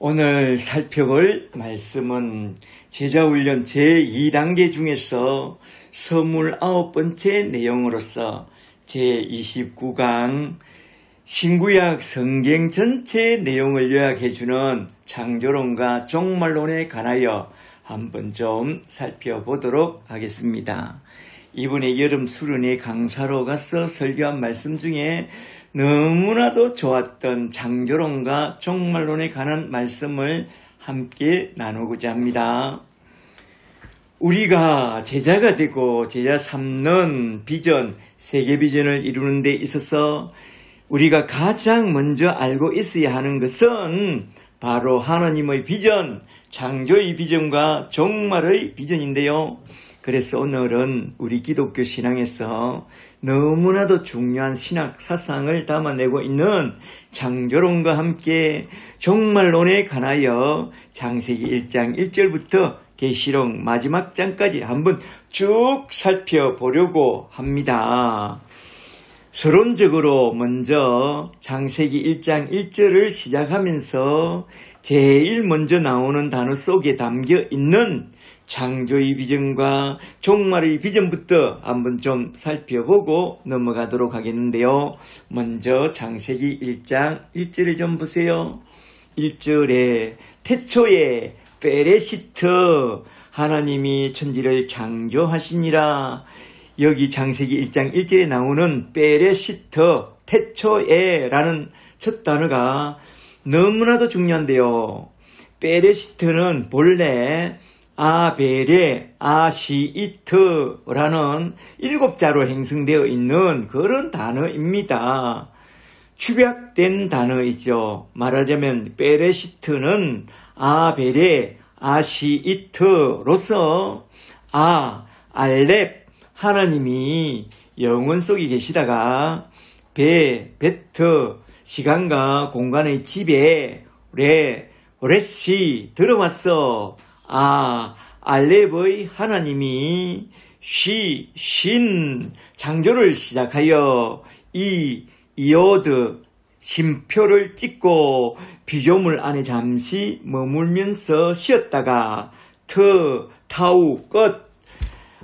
오늘 살펴볼 말씀은 제자훈련 제2단계 중에서 29번째 내용으로서 제29강 신구약 성경 전체 내용을 요약해주는 창조론과 종말론에 관하여 한번 좀 살펴보도록 하겠습니다. 이번에 여름 수련회 강사로 가서 설교한 말씀 중에 너무나도 좋았던 창조론과 종말론에 관한 말씀을 함께 나누고자 합니다. 우리가 제자가 되고 제자 삼는 비전, 세계 비전을 이루는 데 있어서 우리가 가장 먼저 알고 있어야 하는 것은 바로 하나님의 비전, 창조의 비전과 종말의 비전인데요. 그래서 오늘은 우리 기독교 신앙에서 너무나도 중요한 신학 사상을 담아내고 있는 창조론과 함께 종말론에 관하여 창세기 1장 1절부터 계시록 마지막 장까지 한번 쭉 살펴보려고 합니다. 서론적으로 먼저 창세기 1장 1절을 시작하면서 제일 먼저 나오는 단어 속에 담겨 있는 창조의 비전과 종말의 비전부터 한번 좀 살펴보고 넘어가도록 하겠는데요. 먼저 창세기 1장 1절을 좀 보세요. 1절에 태초에 베레시트 하나님이 천지를 창조하시니라. 여기 창세기 1장 1절에 나오는 베레시트 태초에 라는 첫 단어가 너무나도 중요한데요. 베레시트는 본래 아베레, 아시이트라는 7자로 형성되어 있는 그런 단어입니다. 축약된 단어이죠. 말하자면 베레시트는 아베레, 아시이트로서 알렙, 하나님이 영원 속에 계시다가 베트, 시간과 공간의 지배, 레시, 들어왔어. 알렙의 하나님이 신, 창조를 시작하여 이오드, 심표를 찍고 피조물 안에 잠시 머물면서 쉬었다가 타우, 끝,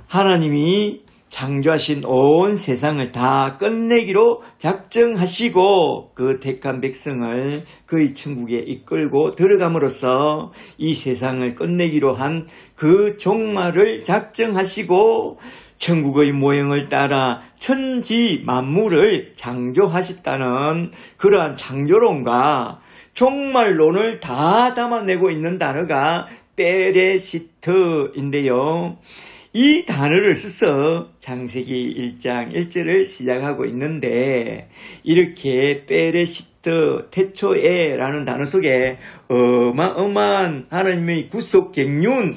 하나님이 창조하신 온 세상을 다 끝내기로 작정하시고 그 택한 백성을 그의 천국에 이끌고 들어감으로써 이 세상을 끝내기로 한 그 종말을 작정하시고 천국의 모형을 따라 천지 만물을 창조하셨다는 그러한 창조론과 종말론을 다 담아내고 있는 단어가 베레시트인데요. 이 단어를 써서 창세기 1장 1절을 시작하고 있는데 이렇게 베레시트 태초에 라는 단어 속에 어마어마한 하나님의 구속 경륜,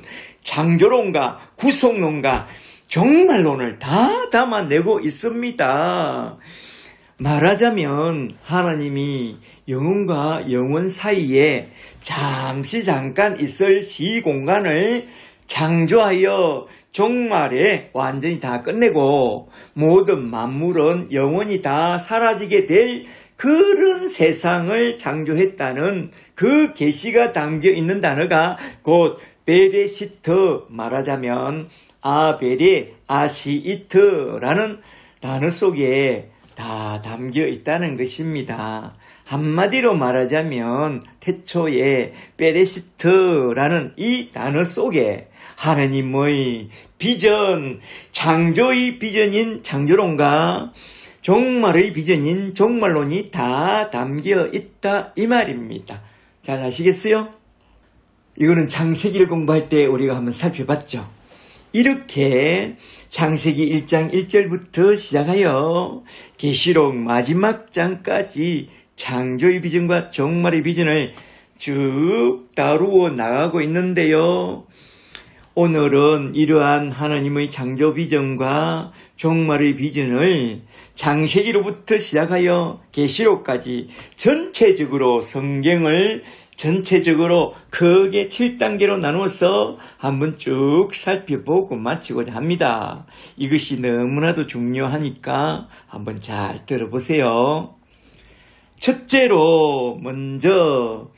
창조론과 구속론과 종말론을 다 담아내고 있습니다. 말하자면 하나님이 영혼과 영혼 사이에 잠깐 있을 시공간을 창조하여 종말에 완전히 다 끝내고 모든 만물은 영원히 다 사라지게 될 그런 세상을 창조했다는 그 계시가 담겨 있는 단어가 곧 베레시트, 말하자면 아베레, 아시이트라는 단어 속에 다 담겨 있다는 것입니다. 한마디로 말하자면 태초에 베레시트라는 이 단어 속에 하나님의 비전, 창조의 비전인 창조론과 종말의 비전인 종말론이 다 담겨 있다 이 말입니다. 잘 아시겠어요? 이거는 창세기를 공부할 때 우리가 한번 살펴봤죠. 이렇게 창세기 1장 1절부터 시작하여 계시록 마지막 장까지 창조의 비전과 종말의 비전을 쭉 다루어 나가고 있는데요. 오늘은 이러한 하나님의 창조 비전과 종말의 비전을 창세기로부터 시작하여 계시록까지 전체적으로 성경을 전체적으로 크게 7단계로 나누어서 한번 쭉 살펴보고 마치고자 합니다. 이것이 너무나도 중요하니까 한번 잘 들어보세요. 첫째로 먼저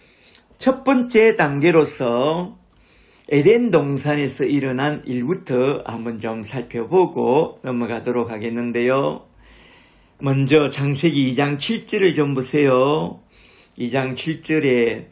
첫 번째 단계로서 에덴 동산에서 일어난 일부터 한번 좀 살펴보고 넘어가도록 하겠는데요. 먼저 창세기 2장 7절을 좀 보세요. 2장 7절에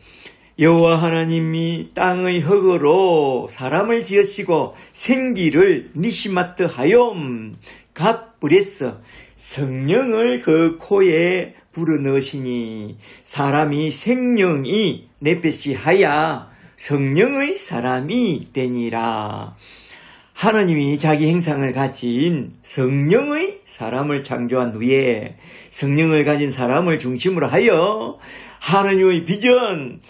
여호와 하나님이 땅의 흙으로 사람을 지으시고 생기를 니시마트 하염 갓 브레스 성령을 그 코에 불어넣으시니 사람이 생명이 네페시 하야 성령의 사람이 되니라. 하나님이 자기 형상을 가진 성령의 사람을 창조한 후에 성령을 가진 사람을 중심으로 하여 하나님의 비전,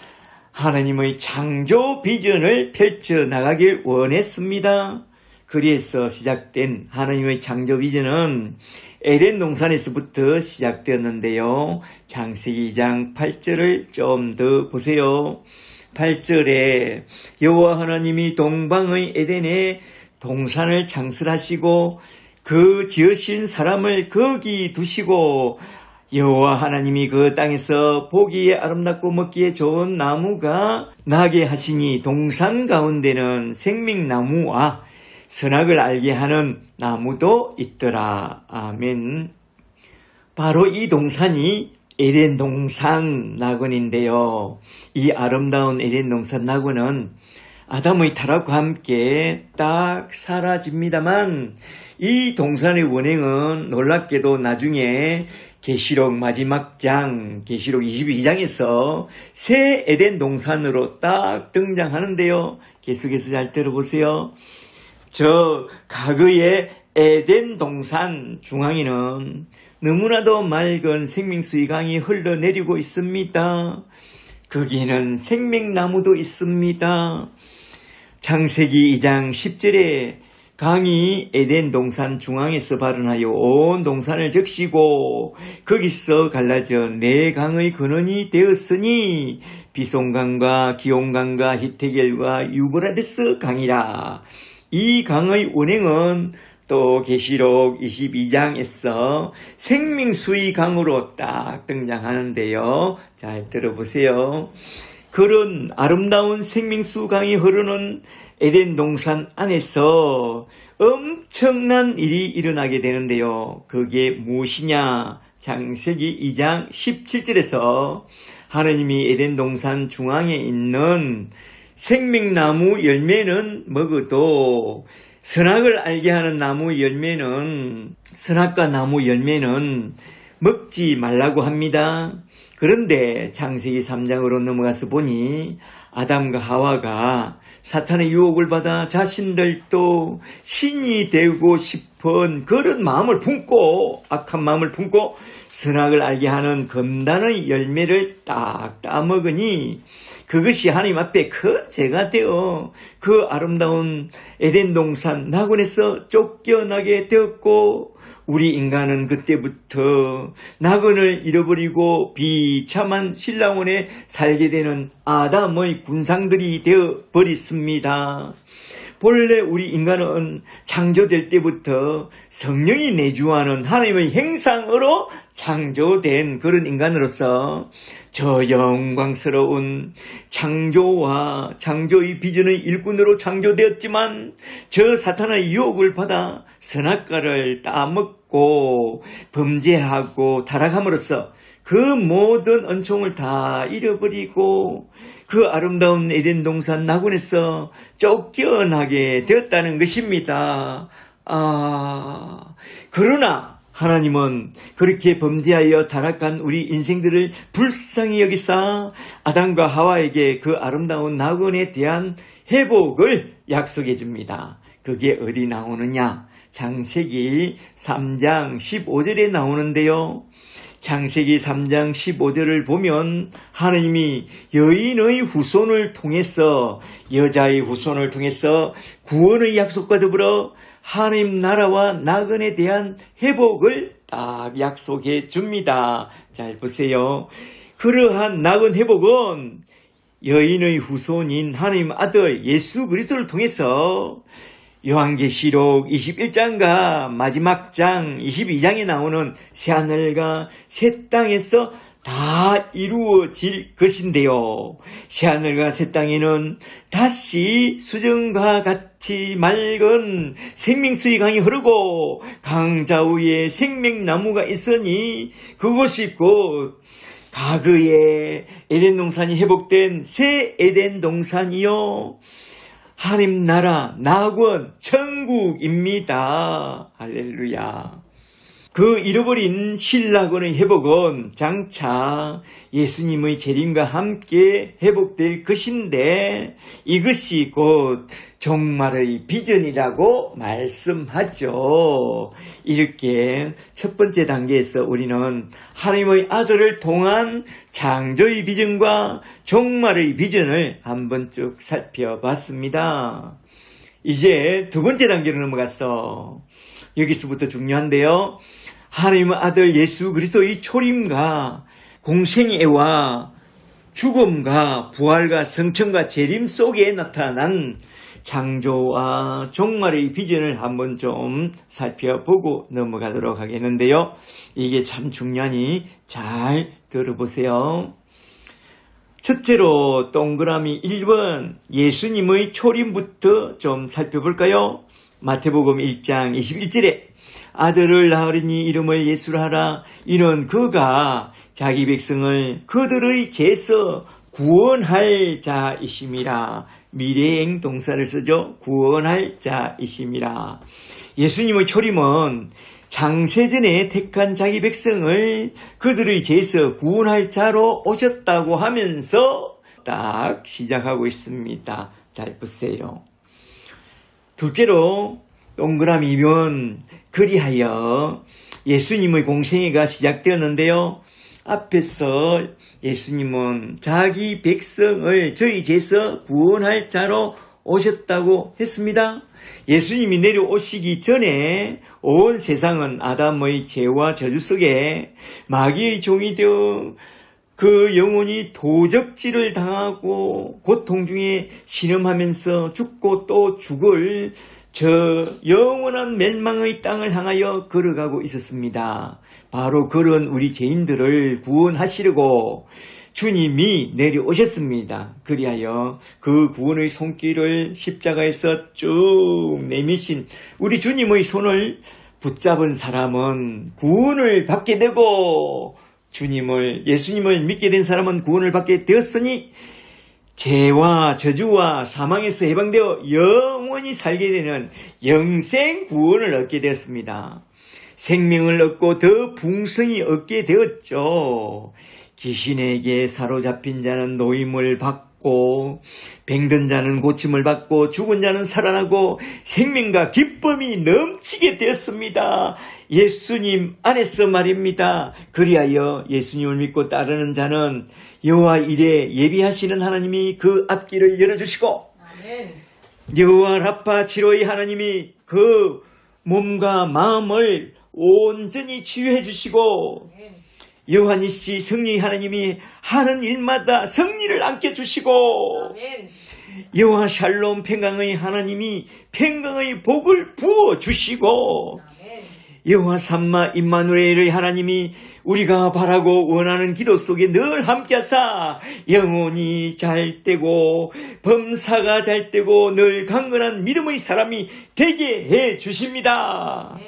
하나님의 창조 비전을 펼쳐나가길 원했습니다. 그래서 시작된 하나님의 창조 비전은 에덴 동산에서부터 시작되었는데요. 창세기 2장 8절을 좀 더 보세요. 8절에 여호와 하나님이 동방의 에덴에 동산을 창설하시고 그 지으신 사람을 거기 두시고 여호와 하나님이 그 땅에서 보기에 아름답고 먹기에 좋은 나무가 나게 하시니 동산 가운데는 생명나무와 선악을 알게 하는 나무도 있더라. 아멘. 바로 이 동산이 에덴 동산 낙원인데요. 이 아름다운 에덴 동산 낙원은 아담의 타락과 함께 딱 사라집니다만 이 동산의 원행은 놀랍게도 나중에 계시록 마지막 장, 계시록 22장에서 새 에덴 동산으로 딱 등장하는데요. 계속해서 잘 들어보세요. 저 과거의 에덴 동산 중앙에는 너무나도 맑은 생명수의 강이 흘러내리고 있습니다. 거기에는 생명나무도 있습니다. 창세기 2장 10절에 강이 에덴 동산 중앙에서 발원하여 온 동산을 적시고 거기서 갈라져 네 강의 근원이 되었으니 비송강과 기온강과 히테겔과 유브라데스 강이라. 이 강의 운행은 또 계시록 22장에서 생명수의 강으로 딱 등장하는데요. 잘 들어보세요. 그런 아름다운 생명수 강이 흐르는 에덴 동산 안에서 엄청난 일이 일어나게 되는데요. 그게 무엇이냐? 창세기 2장 17절에서 하나님이 에덴 동산 중앙에 있는 생명나무 열매는 먹어도 선악을 알게 하는 나무 열매는, 선악과 나무 열매는 먹지 말라고 합니다. 그런데 창세기 3장으로 넘어가서 보니 아담과 하와가 사탄의 유혹을 받아 자신들도 신이 되고 싶은 그런 마음을 품고, 악한 마음을 품고 선악을 알게 하는 금단의 열매를 딱 따먹으니 그것이 하나님 앞에 큰 죄가 되어 그 아름다운 에덴 동산 낙원에서 쫓겨나게 되었고, 우리 인간은 그때부터 낙원을 잃어버리고 비참한 신랑원에 살게 되는 아담의 군상들이 되어 버렸습니다. 본래 우리 인간은 창조될 때부터 성령이 내주하는 하나님의 형상으로 창조된 그런 인간으로서 저 영광스러운 창조와 창조의 비전의 일꾼으로 창조되었지만 저 사탄의 유혹을 받아 선악과를 따먹고 범죄하고 타락함으로써 그 모든 은총을 다 잃어버리고 그 아름다운 에덴 동산 낙원에서 쫓겨나게 되었다는 것입니다. 그러나 하나님은 그렇게 범죄하여 타락한 우리 인생들을 불쌍히 여기사 아담과 하와에게 그 아름다운 낙원에 대한 회복을 약속해 줍니다. 그게 어디 나오느냐? 창세기 3장 15절에 나오는데요. 창세기 3장 15절을 보면 하나님이 여인의 후손을 통해서, 여자의 후손을 통해서 구원의 약속과 더불어 하나님 나라와 낙원에 대한 회복을 딱 약속해 줍니다. 잘 보세요. 그러한 낙원 회복은 여인의 후손인 하나님 아들 예수 그리스도를 통해서 요한계시록 21장과 마지막 장 22장에 나오는 새하늘과 새 땅에서 다 이루어질 것인데요. 새하늘과 새 땅에는 다시 수정과 같이 맑은 생명수의 강이 흐르고 강좌우에 생명나무가 있으니 그곳이 곧 과거의 에덴 동산이 회복된 새 에덴 동산이요 하나님 나라 낙원 천국입니다. 할렐루야. 그 잃어버린 신라권의 회복은 장차 예수님의 재림과 함께 회복될 것인데 이것이 곧 종말의 비전이라고 말씀하죠. 이렇게 첫 번째 단계에서 우리는 하나님의 아들을 통한 창조의 비전과 종말의 비전을 한번 쭉 살펴봤습니다. 이제 두 번째 단계로 넘어가서 여기서부터 중요한데요. 하나님의 아들 예수 그리스도의 초림과 공생애와 죽음과 부활과 성천과 재림 속에 나타난 창조와 종말의 비전을 한번 좀 살펴보고 넘어가도록 하겠는데요. 이게 참 중요하니 잘 들어보세요. 첫째로 동그라미 1번 예수님의 초림부터 좀 살펴볼까요? 마태복음 1장 21절에 아들을 낳으리니 이름을 예수라 하라. 이는 그가 자기 백성을 그들의 죄에서 구원할 자이심이라. 미래행 동사를 쓰죠. 구원할 자이심이라. 예수님의 초림은 창세전에 택한 자기 백성을 그들의 죄에서 구원할 자로 오셨다고 하면서 딱 시작하고 있습니다. 잘 보세요. 둘째로 동그라미면 그리하여 예수님의 공생애가 시작되었는데요. 앞에서 예수님은 자기 백성을 저희 죄에서 구원할 자로 오셨다고 했습니다. 예수님이 내려오시기 전에 온 세상은 아담의 죄와 저주 속에 마귀의 종이 되어 그 영혼이 도적질을 당하고 고통 중에 신음하면서 죽고 또 죽을 저 영원한 멸망의 땅을 향하여 걸어가고 있었습니다. 바로 그런 우리 죄인들을 구원하시려고 주님이 내려오셨습니다. 그리하여 그 구원의 손길을 십자가에서 쭉 내미신 우리 주님의 손을 붙잡은 사람은 구원을 받게 되고 예수님을 믿게 된 사람은 구원을 받게 되었으니 죄와 저주와 사망에서 해방되어 영원히 살게 되는 영생 구원을 얻게 되었습니다. 생명을 얻고 더 풍성히 얻게 되었죠. 귀신에게 사로잡힌 자는 노임을 받고 병든 자는 고침을 받고 죽은 자는 살아나고 생명과 기쁨이 넘치게 되었습니다. 예수님 안에서 말입니다. 그리하여 예수님을 믿고 따르는 자는 여호와 이레 예비하시는 하나님이 그 앞길을 열어주시고 아멘. 여호와 라파 치료의 하나님이 그 몸과 마음을 온전히 치유해 주시고 여호와 니시 승리의 하나님이 하는 일마다 승리를 안겨주시고 아멘. 여호와 샬롬 평강의 하나님이 평강의 복을 부어주시고 여호와 삼마 임마누엘의 하나님이 우리가 바라고 원하는 기도 속에 늘 함께하사 영혼이 잘 되고 범사가 잘 되고 늘 강건한 믿음의 사람이 되게 해 주십니다.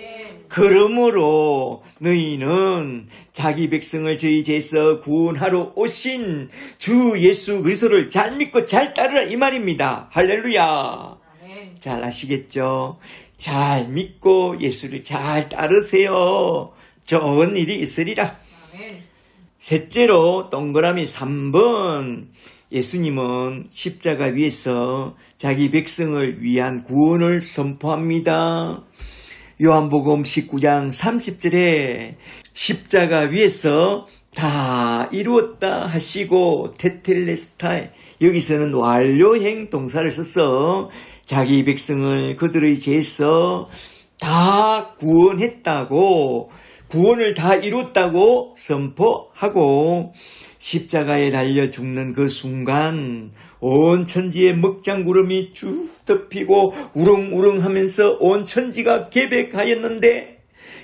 그러므로 너희는 자기 백성을 저희 죄에서 구원하러 오신 주 예수 그리스도를 잘 믿고 잘 따르라 이 말입니다. 할렐루야. 잘 아시겠죠? 잘 믿고 예수를 잘 따르세요. 좋은 일이 있으리라. 셋째로 동그라미 3번 예수님은 십자가 위에서 자기 백성을 위한 구원을 선포합니다. 요한복음 19장 30절에 십자가 위에서 다 이루었다 하시고 테텔레스타이 여기서는 완료행 동사를 써서 자기 백성을 그들의 죄에서 다 구원했다고 구원을 다 이뤘다고 선포하고 십자가에 달려 죽는 그 순간 온 천지에 먹장구름이 쭉 덮이고 우렁우렁하면서 온 천지가 개백하였는데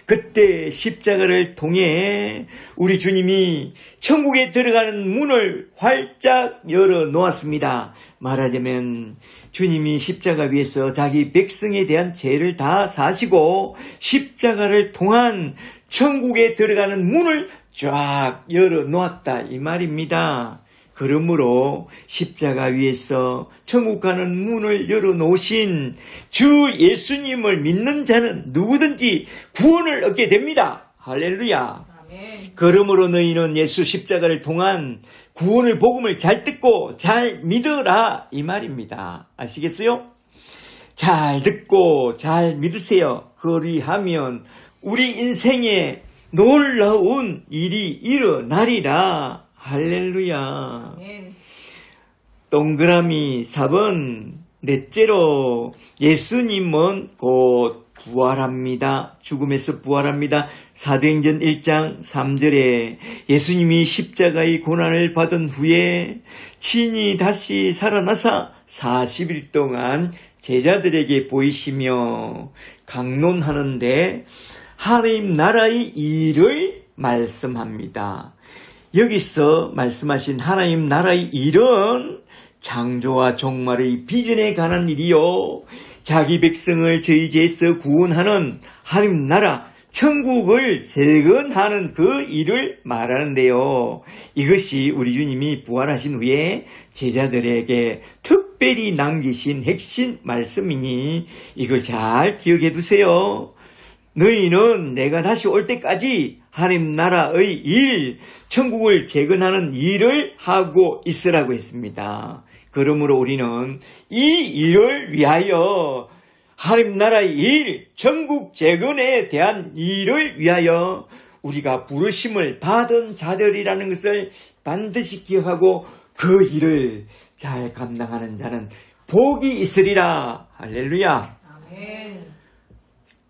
그때 십자가를 통해 우리 주님이 천국에 들어가는 문을 활짝 열어 놓았습니다. 말하자면 주님이 십자가 위에서 자기 백성에 대한 죄를 다 사시고 십자가를 통한 천국에 들어가는 문을 쫙 열어 놓았다 이 말입니다. 그러므로 십자가 위에서 천국 가는 문을 열어놓으신 주 예수님을 믿는 자는 누구든지 구원을 얻게 됩니다. 할렐루야. 아멘. 그러므로 너희는 예수 십자가를 통한 구원을 복음을 잘 듣고 잘 믿어라 이 말입니다. 아시겠어요? 잘 듣고 잘 믿으세요. 그리하면 우리 인생에 놀라운 일이 일어나리라. 할렐루야. 아멘. 동그라미 4번 넷째로 예수님은 곧 부활합니다. 죽음에서 부활합니다. 사도행전 1장 3절에 예수님이 십자가의 고난을 받은 후에 친히 다시 살아나사 40일 동안 제자들에게 보이시며 강론하는데 하나님 나라의 일을 말씀합니다. 여기서 말씀하신 하나님 나라의 일은 창조와 종말의 비전에 관한 일이요. 자기 백성을 저희 죄에서 구원하는 하나님 나라 천국을 재건하는 그 일을 말하는데요. 이것이 우리 주님이 부활하신 후에 제자들에게 특별히 남기신 핵심 말씀이니 이걸 잘 기억해 두세요. 너희는 내가 다시 올 때까지 하나님 나라의 일, 천국을 재건하는 일을 하고 있으라고 했습니다. 그러므로 우리는 이 일을 위하여 하나님 나라의 일, 천국 재건에 대한 일을 위하여 우리가 부르심을 받은 자들이라는 것을 반드시 기억하고 그 일을 잘 감당하는 자는 복이 있으리라. 할렐루야. 아멘.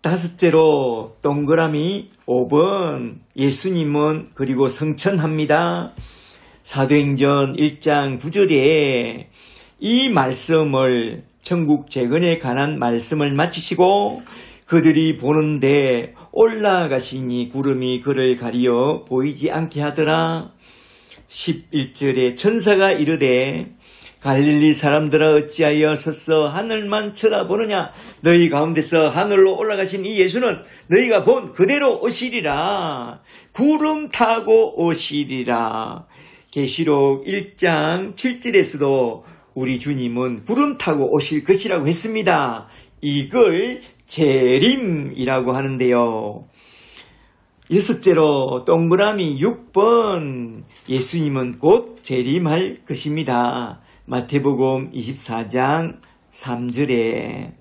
다섯째로 동그라미 5번 예수님은 그리고 성천합니다. 사도행전 1장 9절에 이 말씀을 천국 재건에 관한 말씀을 마치시고 그들이 보는데 올라가시니 구름이 그를 가리어 보이지 않게 하더라. 11절에 천사가 이르되 갈릴리 사람들아 어찌하여 서서 하늘만 쳐다보느냐. 너희 가운데서 하늘로 올라가신 이 예수는 너희가 본 그대로 오시리라. 구름 타고 오시리라. 계시록 1장 7절에서도 우리 주님은 구름 타고 오실 것이라고 했습니다. 이걸 재림이라고 하는데요. 여섯째로 동그라미 6번 예수님은 곧 재림할 것입니다. 마태복음 24장 3절에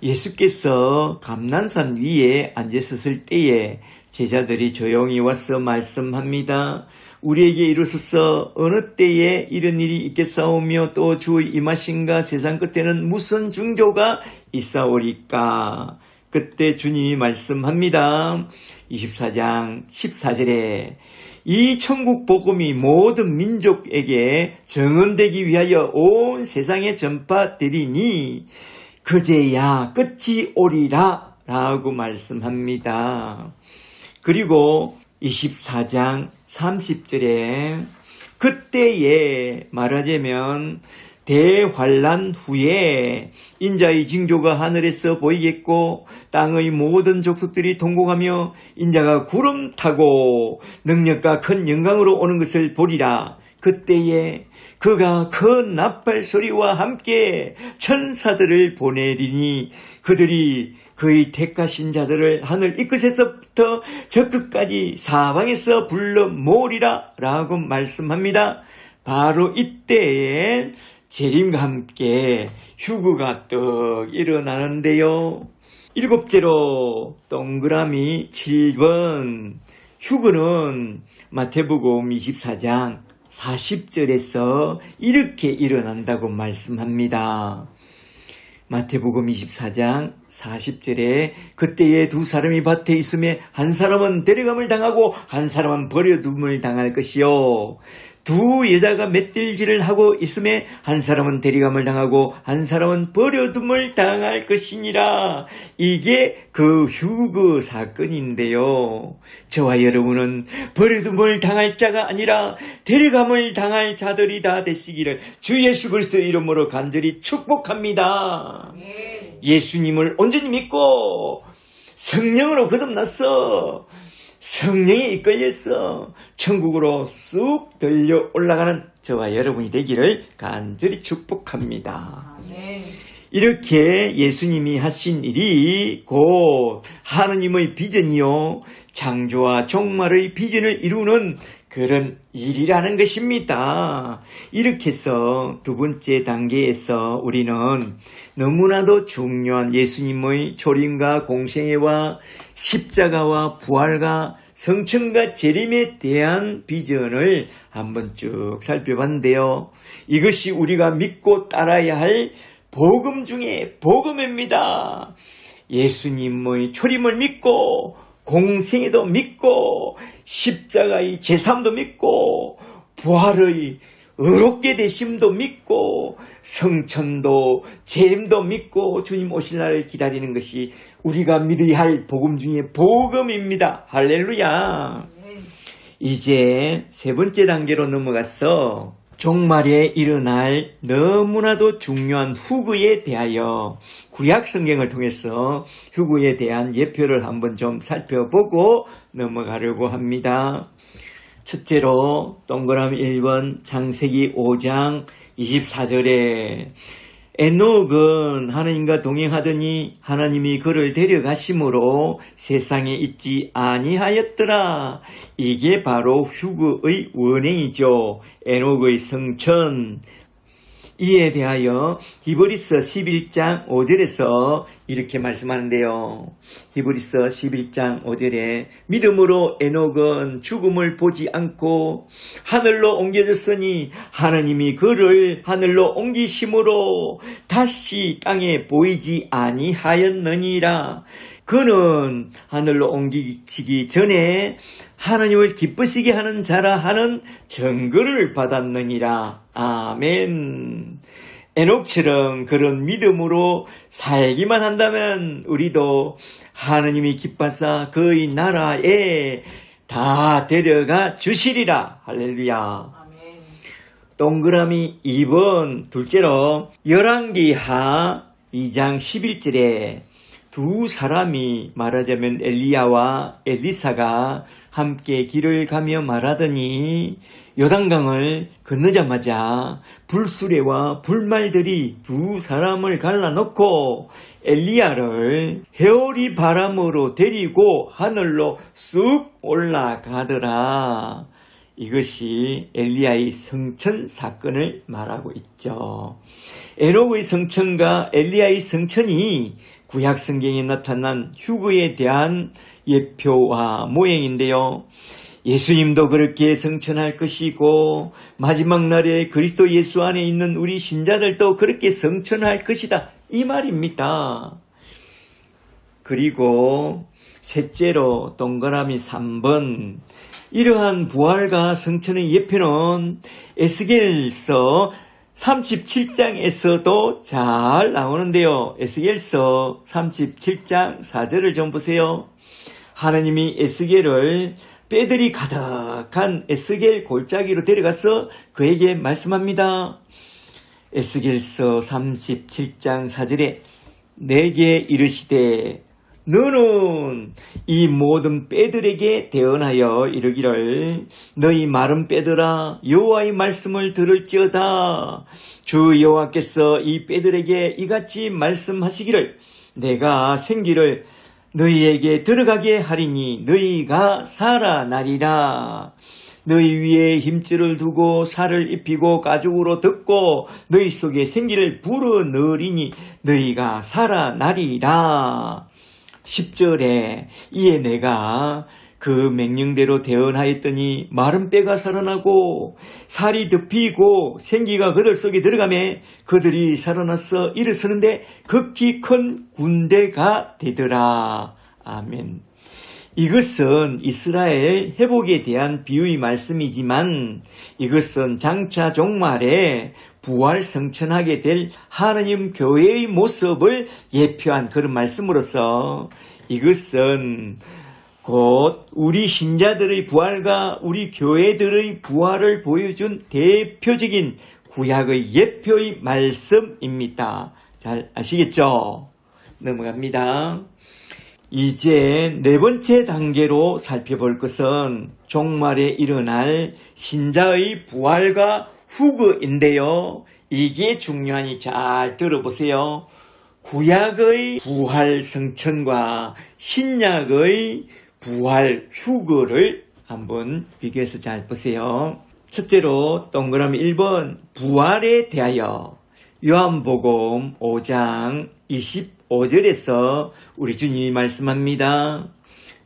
예수께서 감난산 위에 앉으셨을 때에 제자들이 조용히 와서 말씀합니다. 우리에게 이루소서 어느 때에 이런 일이 있겠사오며 또 주의 임하신가 세상 끝에는 무슨 징조가 있사오리까. 그때 주님이 말씀합니다. 24장 14절에 이 천국 복음이 모든 민족에게 정언되기 위하여 온 세상에 전파되리니 그제야 끝이 오리라 라고 말씀합니다. 그리고 24장 30절에 그때에 말하자면 대환란 후에 인자의 징조가 하늘에서 보이겠고 땅의 모든 족속들이 통곡하며 인자가 구름 타고 능력과 큰 영광으로 오는 것을 보리라. 그때에 그가 큰 나팔 소리와 함께 천사들을 보내리니 그들이 그의 택하신 자들을 하늘 이 끝에서부터 저 끝까지 사방에서 불러 모으리라 라고 말씀합니다. 바로 이때에 재림과 함께 휴거가 떡 일어나는데요. 일곱째로 동그라미 7번 휴거는 마태복음 24장 40절에서 이렇게 일어난다고 말씀합니다. 마태복음 24장 40절에 그때에 두 사람이 밭에 있음에 한 사람은 데려감을 당하고 한 사람은 버려둠을 당할 것이요 두 여자가 멧돼지를 하고 있음에 한 사람은 데리감을 당하고 한 사람은 버려둠을 당할 것이니라. 이게 그 휴거 사건인데요. 저와 여러분은 버려둠을 당할 자가 아니라 데리감을 당할 자들이 다 되시기를 주 예수 그리스도의 이름으로 간절히 축복합니다. 예수님을 온전히 믿고 성령으로 거듭났어. 성령에 이끌려서 천국으로 쑥 들려 올라가는 저와 여러분이 되기를 간절히 축복합니다. 이렇게 예수님이 하신 일이 곧 하느님의 비전이요 창조와 종말의 비전을 이루는 그런 일이라는 것입니다. 이렇게 해서 두 번째 단계에서 우리는 너무나도 중요한 예수님의 초림과 공생애와 십자가와 부활과 성천과 재림에 대한 비전을 한번 쭉 살펴봤는데요. 이것이 우리가 믿고 따라야 할 복음 중에 복음입니다. 예수님의 초림을 믿고 공생애도 믿고 십자가의 제삼도 믿고 부활의 의롭게 되심도 믿고 성천도 재림도 믿고 주님 오실 날을 기다리는 것이 우리가 믿어야 할 복음 중에 복음입니다. 할렐루야. 이제 세 번째 단계로 넘어가서 종말에 일어날 너무나도 중요한 후구에 대하여 구약 성경을 통해서 후구에 대한 예표를 한번 좀 살펴보고 넘어가려고 합니다. 첫째로 동그라미 1번 창세기 5장 24절에 에녹은 하나님과 동행하더니 하나님이 그를 데려가심으로 세상에 있지 아니하였더라. 이게 바로 휴거의 원행이죠. 에녹의 성천. 이에 대하여 히브리서 11장 5절에서 이렇게 말씀하는데요. 히브리서 11장 5절에 믿음으로 에녹은 죽음을 보지 않고 하늘로 옮겨졌으니 하나님이 그를 하늘로 옮기심으로 다시 땅에 보이지 아니하였느니라. 그는 하늘로 옮기기 전에 하나님을 기쁘시게 하는 자라 하는 증거를 받았느니라. 아멘. 에녹처럼 그런 믿음으로 살기만 한다면 우리도 하나님이 기뻐서 그의 나라에 다 데려가 주시리라. 할렐루야. 아멘. 동그라미 2번 둘째로 열왕기하 2장 11절에 두 사람이 말하자면 엘리야와 엘리사가 함께 길을 가며 말하더니 요단강을 건너자마자 불수레와 불말들이 두 사람을 갈라놓고 엘리야를 해오리 바람으로 데리고 하늘로 쑥 올라가더라. 이것이 엘리야의 성천 사건을 말하고 있죠. 에녹의 성천과 엘리야의 성천이 구약 성경에 나타난 휴거에 대한 예표와 모형인데요. 예수님도 그렇게 성천할 것이고 마지막 날에 그리스도 예수 안에 있는 우리 신자들도 그렇게 성천할 것이다. 이 말입니다. 그리고 셋째로 동그라미 3번 이러한 부활과 성천의 예표는 에스겔서 37장에서도 잘 나오는데요. 에스겔서 37장 4절을 좀 보세요. 하나님이 에스겔을 뼈들이 가득한 에스겔 골짜기로 데려가서 그에게 말씀합니다. 에스겔서 37장 4절에 내게 이르시되 너는 이 모든 뼈들에게 대언하여 이르기를 너희 마른 뼈들아 여호와의 말씀을 들을지어다. 주 여호와께서 이 뼈들에게 이같이 말씀하시기를 내가 생기를 너희에게 들어가게 하리니 너희가 살아나리라. 너희 위에 힘줄을 두고 살을 입히고 가죽으로 덮고 너희 속에 생기를 불어넣으리니 너희가 살아나리라. 10절에 이에 내가 그 명령대로 대언하였더니 마른 뼈가 살아나고 살이 덮이고 생기가 그들 속에 들어가매 그들이 살아나서 일어서는데 극히 큰 군대가 되더라. 아멘. 이것은 이스라엘 회복에 대한 비유의 말씀이지만 이것은 장차 종말에 부활 성천하게 될 하나님 교회의 모습을 예표한 그런 말씀으로서 이것은 곧 우리 신자들의 부활과 우리 교회들의 부활을 보여준 대표적인 구약의 예표의 말씀입니다. 잘 아시겠죠? 넘어갑니다. 이제 네 번째 단계로 살펴볼 것은 종말에 일어날 신자의 부활과 후그인데요. 이게 중요하니 잘 들어보세요. 구약의 부활 성천과 신약의 부활 휴거를 한번 비교해서 잘 보세요. 첫째로 동그라미 1번 부활에 대하여 요한복음 5장 25절에서 우리 주님이 말씀합니다.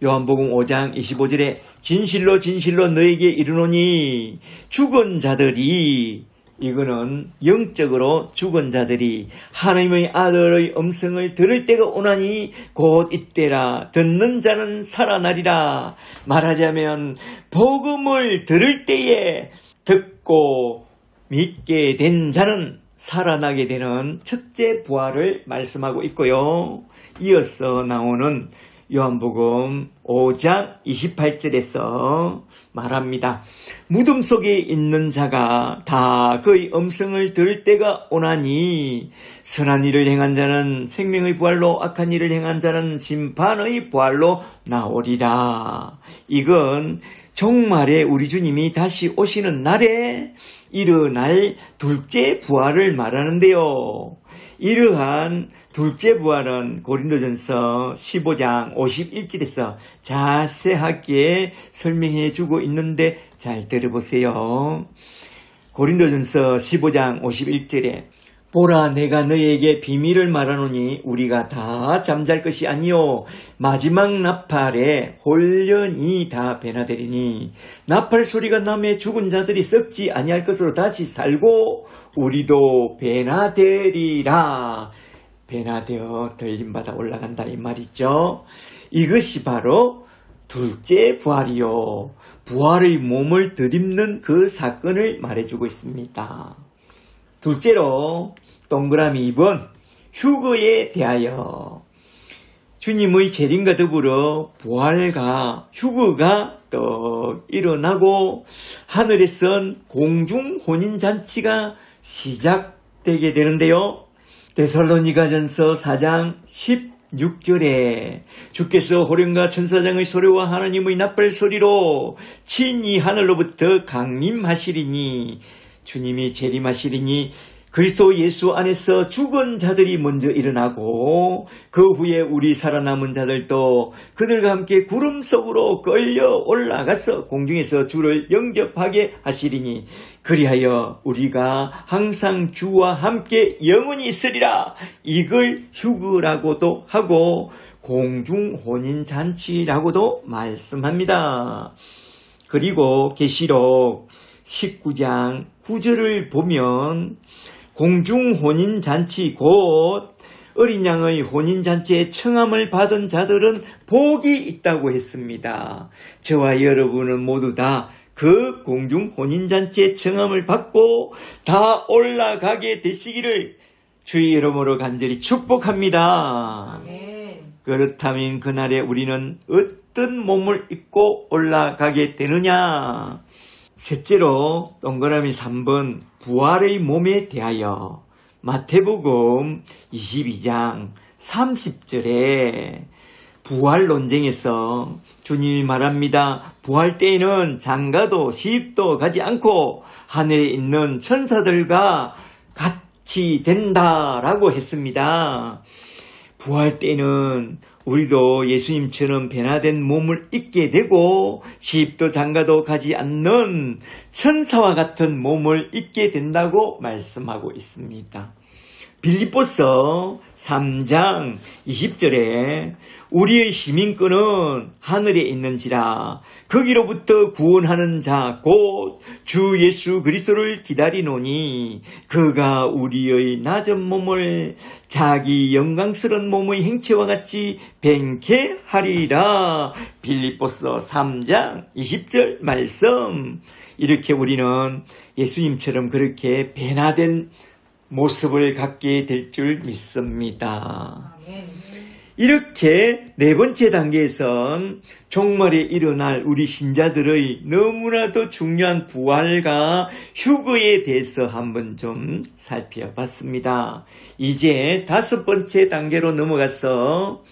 요한복음 5장 25절에 진실로 진실로 너에게 이르노니 죽은 자들이, 이거는 영적으로 죽은 자들이 하나님의 아들의 음성을 들을 때가 오나니 곧 이때라. 듣는 자는 살아나리라. 말하자면 복음을 들을 때에 듣고 믿게 된 자는 살아나게 되는 첫째 부활을 말씀하고 있고요. 이어서 나오는 요한복음 5장 28절에서 말합니다. 무덤 속에 있는 자가 다 그의 음성을 들을 때가 오나니 선한 일을 행한 자는 생명의 부활로, 악한 일을 행한 자는 심판의 부활로 나오리라. 이건 종말에 우리 주님이 다시 오시는 날에 일어날 둘째 부활을 말하는데요. 이러한 둘째 부활은 고린도전서 15장 51절에서 자세하게 설명해 주고 있는데 잘 들어보세요. 고린도전서 15장 51절에 보라, 내가 너에게 비밀을 말하노니 우리가 다 잠잘 것이 아니요 마지막 나팔에 홀연히 다 변화되리니 나팔 소리가 나매 죽은 자들이 썩지 아니할 것으로 다시 살고 우리도 변화되리라. 변화되어 들림받아 올라간다 이 말이죠. 이것이 바로 둘째 부활이요, 부활의 몸을 덧입는 그 사건을 말해주고 있습니다. 둘째로 동그라미 2번 휴거에 대하여 주님의 재림과 더불어 부활과 휴거가 또 일어나고 하늘에선 공중 혼인잔치가 시작되게 되는데요. 데살로니가전서 4장 16절에 주께서 호령과 천사장의 소리와 하나님의 나팔 소리로 친히 하늘로부터 강림하시리니, 주님이 재림하시리니 그리스도 예수 안에서 죽은 자들이 먼저 일어나고 그 후에 우리 살아남은 자들도 그들과 함께 구름 속으로 끌려 올라가서 공중에서 주를 영접하게 하시리니 그리하여 우리가 항상 주와 함께 영원히 있으리라. 이걸 휴거라고도 하고 공중 혼인잔치라고도 말씀합니다. 그리고 계시록 19장 9절을 보면 공중혼인잔치 곧 어린 양의 혼인잔치에 청함을 받은 자들은 복이 있다고 했습니다. 저와 여러분은 모두 다 그 공중혼인잔치에 청함을 받고 다 올라가게 되시기를 주의 이름으로 간절히 축복합니다. 아멘. 그렇다면 그날에 우리는 어떤 몸을 입고 올라가게 되느냐? 셋째로 동그라미 3번 부활의 몸에 대하여 마태복음 22장 30절에 부활 논쟁에서 주님이 말합니다. 부활 때에는 장가도 시집도 가지 않고 하늘에 있는 천사들과 같이 된다라고 했습니다. 부활 때는 우리도 예수님처럼 변화된 몸을 입게 되고 시집도 장가도 가지 않는 천사와 같은 몸을 입게 된다고 말씀하고 있습니다. 빌립보서 3장 20절에 우리의 시민권은 하늘에 있는지라 거기로부터 구원하는 자 곧 주 예수 그리스도를 기다리노니 그가 우리의 낮은 몸을 자기 영광스러운 몸의 행체와 같이 뱅케 하리라. 빌립보서 3장 20절 말씀. 이렇게 우리는 예수님처럼 그렇게 변화된 모습을 갖게 될 줄 믿습니다. 이렇게 네 번째 단계에선 종말에 일어날 우리 신자들의 너무나도 중요한 부활과 휴거에 대해서 한번 좀 살펴봤습니다. 이제 다섯 번째 단계로 넘어가서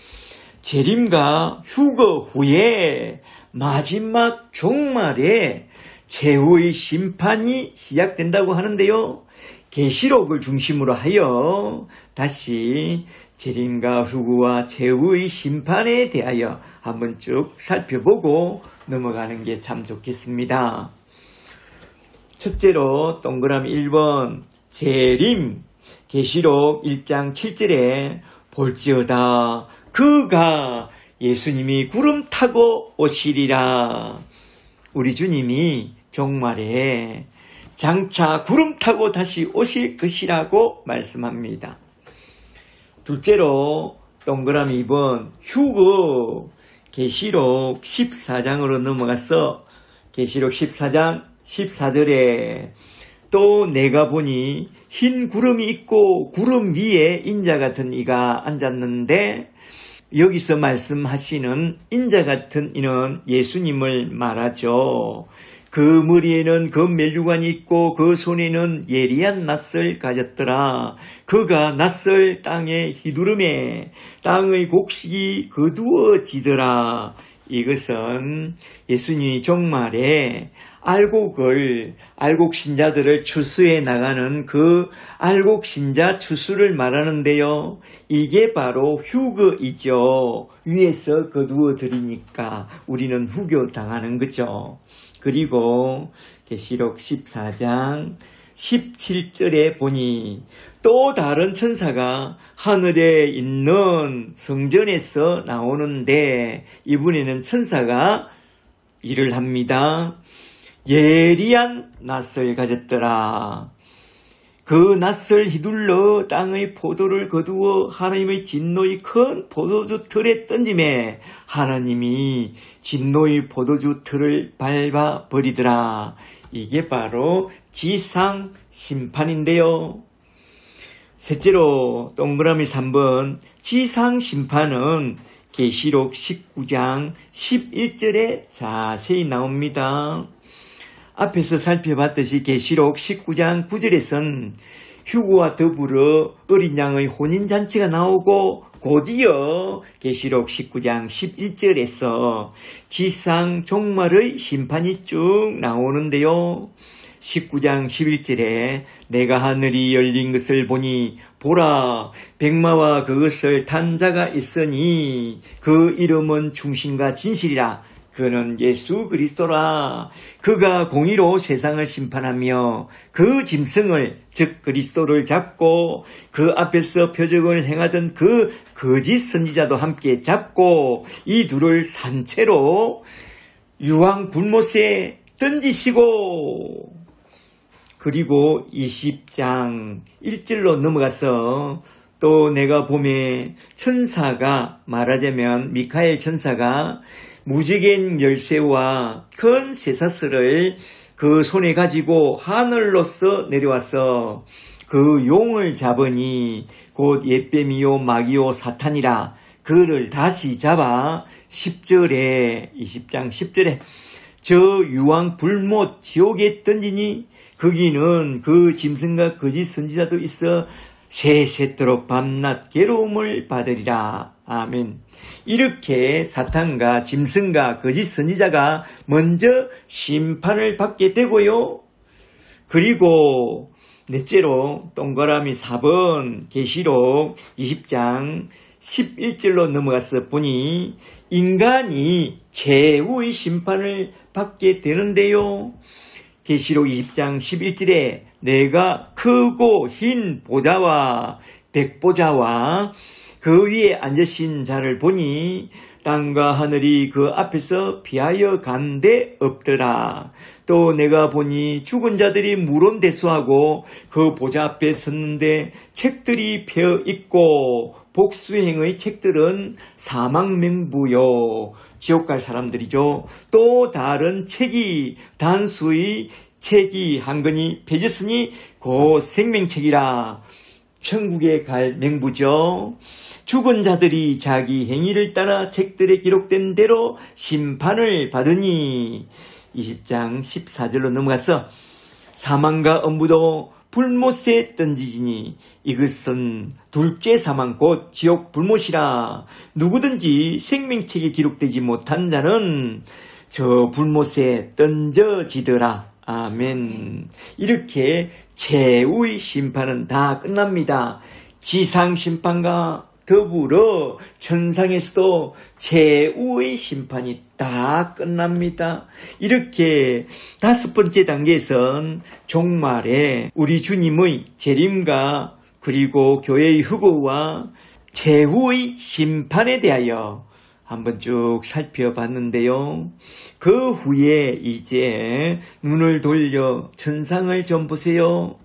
재림과 휴거 후에 마지막 종말에 최후의 심판이 시작된다고 하는데요. 계시록을 중심으로 하여 다시 재림과 휴거와 최후의 심판에 대하여 한번 쭉 살펴보고 넘어가는 게 참 좋겠습니다. 첫째로 동그라미 1번 재림. 계시록 1장 7절에 볼지어다 그가 예수님이 구름 타고 오시리라. 우리 주님이 종말에 장차 구름 타고 다시 오실 것이라고 말씀합니다. 둘째로 동그라미 2번 휴거. 계시록 14장으로 넘어가서 계시록 14장 14절에 또 내가 보니 흰 구름이 있고 구름 위에 인자 같은 이가 앉았는데 여기서 말씀하시는 인자 같은 이는 예수님을 말하죠. 그 머리에는 금멜류관이 있고 그 손에는 예리한 낫을 가졌더라. 그가 낫을 땅에 휘두르매 땅의 곡식이 거두어지더라. 이것은 예수님이 종말에 알곡 신자들을 추수해 나가는 그 알곡 신자 추수를 말하는데요. 이게 바로 휴거이죠. 위에서 거두어 드리니까 우리는 후교 당하는 거죠. 그리고 계시록 14장 17절에 보니 또 다른 천사가 하늘에 있는 성전에서 나오는데 이번에는 천사가 일을 합니다. 예리한 낫을 가졌더라. 그 낫을 휘둘러 땅의 포도를 거두어 하나님의 진노의 큰 포도주 틀에 던짐에 하나님이 진노의 포도주 틀을 밟아 버리더라. 이게 바로 지상 심판인데요. 셋째로 동그라미 3번 지상 심판은 계시록 19장 11절에 자세히 나옵니다. 앞에서 살펴봤듯이 계시록 19장 9절에선 휴거와 더불어 어린 양의 혼인잔치가 나오고 곧이어 계시록 19장 11절에서 지상 종말의 심판이 쭉 나오는데요. 19장 11절에 내가 하늘이 열린 것을 보니 보라 백마와 그것을 탄 자가 있으니 그 이름은 충신과 진실이라. 그는 예수 그리스도라. 그가 공의로 세상을 심판하며 그 짐승을 즉 그리스도를 잡고 그 앞에서 표적을 행하던 그 거짓 선지자도 함께 잡고 이 둘을 산채로 유황 불못에 던지시고. 그리고 20장 1절로 넘어가서 또 내가 봄에 천사가 말하자면 미카엘 천사가 무지개인 열쇠와 큰 쇠사슬을 그 손에 가지고 하늘로서 내려와서 그 용을 잡으니 곧 옛뱀이요 마귀요 사탄이라. 그를 다시 잡아 10절에 20장 10절에 저 유황 불못 지옥에 던지니 거기는 그 짐승과 거짓 선지자도 있어 세세토록 밤낮 괴로움을 받으리라. 아멘. 이렇게 사탄과 짐승과 거짓 선지자가 먼저 심판을 받게 되고요. 그리고 넷째로 동그라미 4번 계시록 20장 11절로 넘어가서 보니 인간이 최후의 심판을 받게 되는데요. 계시록 20장 11절에 내가 크고 흰 보좌와 백보자와 그 위에 앉으신 자를 보니 땅과 하늘이 그 앞에서 피하여 간데 없더라. 또 내가 보니 죽은 자들이 무론대수하고 그 보좌 앞에 섰는데 책들이 펴 있고 복수행의 책들은 사망명부요, 지옥 갈 사람들이죠. 또 다른 책이 단수의 책이 한 권이 펴졌으니 그 생명책이라. 천국에 갈 명부죠. 죽은 자들이 자기 행위를 따라 책들에 기록된 대로 심판을 받으니. 20장 14절로 넘어가서 사망과 엄부도 불못에 던지지니 이것은 둘째 사망 곧 지옥 불못이라. 누구든지 생명책에 기록되지 못한 자는 저 불못에 던져지더라. 아멘. 이렇게 최후의 심판은 다 끝납니다. 지상 심판과 더불어 천상에서도 최후의 심판이 다 끝납니다. 이렇게 다섯 번째 단계에선 종말에 우리 주님의 재림과 그리고 교회의 휴거와 최후의 심판에 대하여 한번 쭉 살펴봤는데요. 그 후에 이제 눈을 돌려 천상을 좀 보세요.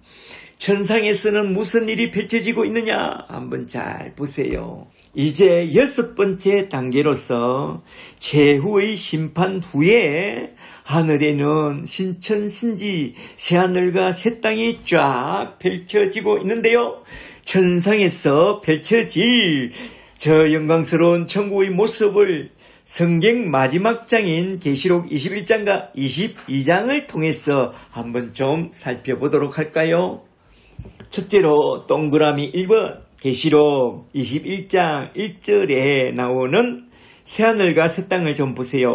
천상에서는 무슨 일이 펼쳐지고 있느냐 한번 잘 보세요. 이제 여섯 번째 단계로서 최후의 심판 후에 하늘에는 신천신지 새하늘과 새 땅이 쫙 펼쳐지고 있는데요. 천상에서 펼쳐질 저 영광스러운 천국의 모습을 성경 마지막 장인 계시록 21장과 22장을 통해서 한번 좀 살펴보도록 할까요? 첫째로 동그라미 1번 계시록 21장 1절에 나오는 새하늘과 새 땅을 좀 보세요.